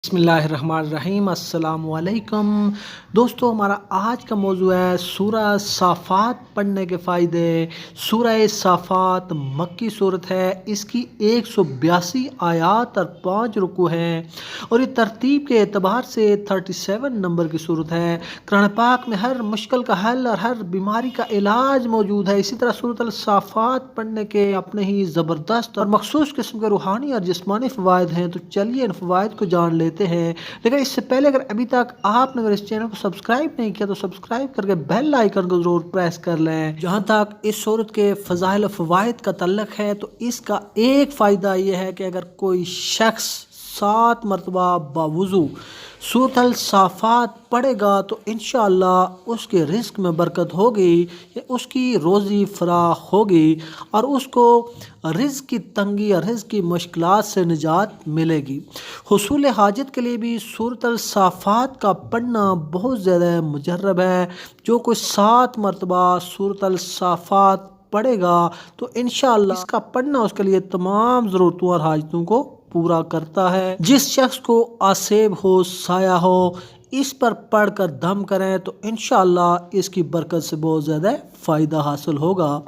بسم اللہ الرحمن الرحیم۔ السلام علیکم دوستو، ہمارا آج کا موضوع ہے سورہ صافات پڑھنے کے فائدے۔ سورہ صافات مکی صورت ہے، اس کی 182 آیات اور 5 رکوع ہیں، اور یہ ترتیب کے اعتبار سے 37 نمبر کی صورت ہے۔ قرآن پاک میں ہر مشکل کا حل اور ہر بیماری کا علاج موجود ہے۔ اسی طرح سورۃ الصافات پڑھنے کے اپنے ہی زبردست اور مخصوص قسم کے روحانی اور جسمانی فوائد ہیں، تو چلیے ان فوائد کو جان لیتے ہیں۔ لیکن اس سے پہلے اگر ابھی تک آپ نے اس چینل کو سبسکرائب نہیں کیا تو سبسکرائب کر کے بیل آئیکن کو ضرور پریس کر لیں۔ جہاں تک اس صورت کے فضائل و فوائد کا تعلق ہے، تو اس کا ایک فائدہ یہ ہے کہ اگر کوئی شخص 7 مرتبہ باوضو سورۃ الصافات پڑھے گا تو انشاءاللہ اس کے رزق میں برکت ہوگی، اس کی روزی فراخ ہوگی، اور اس کو رزق کی تنگی اور رزق کی مشکلات سے نجات ملے گی۔ حصول حاجت کے لیے بھی سورۃ الصافات کا پڑھنا بہت زیادہ مجرب ہے۔ جو کوئی 7 مرتبہ سورۃ الصافات پڑھے گا تو انشاءاللہ اس کا پڑھنا اس کے لیے تمام ضرورتوں اور حاجتوں کو پورا کرتا ہے۔ جس شخص کو آسیب ہو، سایہ ہو، اس پر پڑھ کر دم کریں تو انشاءاللہ اس کی برکت سے بہت زیادہ فائدہ حاصل ہوگا۔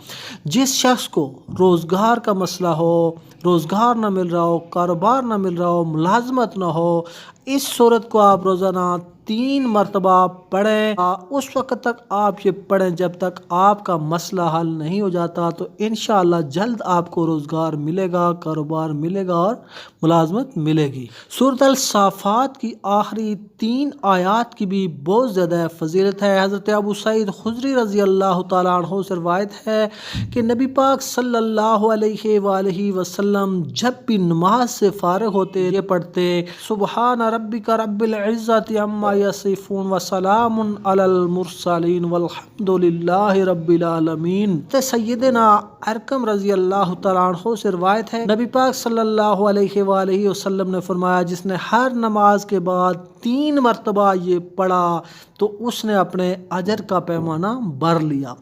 جس شخص کو روزگار کا مسئلہ ہو، روزگار نہ مل رہا ہو، کاروبار نہ مل رہا ہو، ملازمت نہ ہو، اس صورت کو آپ روزانہ 3 مرتبہ پڑھیں۔ اس وقت تک آپ یہ پڑھیں جب تک آپ کا مسئلہ حل نہیں ہو جاتا، تو انشاءاللہ جلد آپ کو روزگار ملے گا، کاروبار ملے گا اور ملازمت ملے گی۔ سورۃ الصافات کی آخری 3 آیات کی بھی بہت زیادہ فضیلت ہے۔ حضرت ابو سعید خدری رضی اللہ تعالیٰ عنہ سے روایت ہے کہ نبی پاک صلی اللہ علیہ وآلہ وسلم جب بھی نماز سے فارغ ہوتے یہ پڑھتے: سبحان ربک رب العزت عما یصفون وسلام علی المرسلین والحمد للہ رب العالمین۔ سیدنا ارقم رضی اللہ تعالیٰ عنہ سے روایت ہے، نبی پاک صلی اللہ علیہ وآلہ وسلم نے فرمایا: جس نے ہر نماز کے بعد 3 مرتبہ یہ پڑھا تو اس نے اپنے اجر کا پیمانہ بھر لیا۔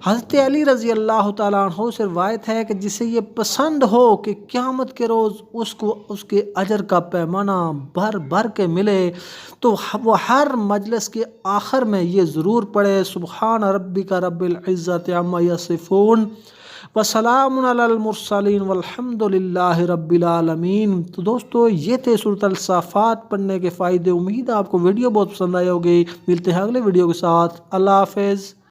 حضرت علی رضی اللہ تعالیٰ عنہ سے روایت ہے کہ جسے یہ پسند ہو کہ قیامت کے روز اس کو اس کے اجر کا پیمانہ بھر کے ملے، تو وہ ہر مجلس کے آخر میں یہ ضرور پڑھے: سبحان ربک رب العزت عما یصفون وسلام علی المرسلین والحمد للہ رب العالمین۔ تو دوستو، یہ تھے سورۃ الصافات پڑھنے کے فائدے۔ امید ہے آپ کو ویڈیو بہت پسند آئی ہوگی۔ ملتے ہیں اگلے ویڈیو کے ساتھ۔ اللہ حافظ۔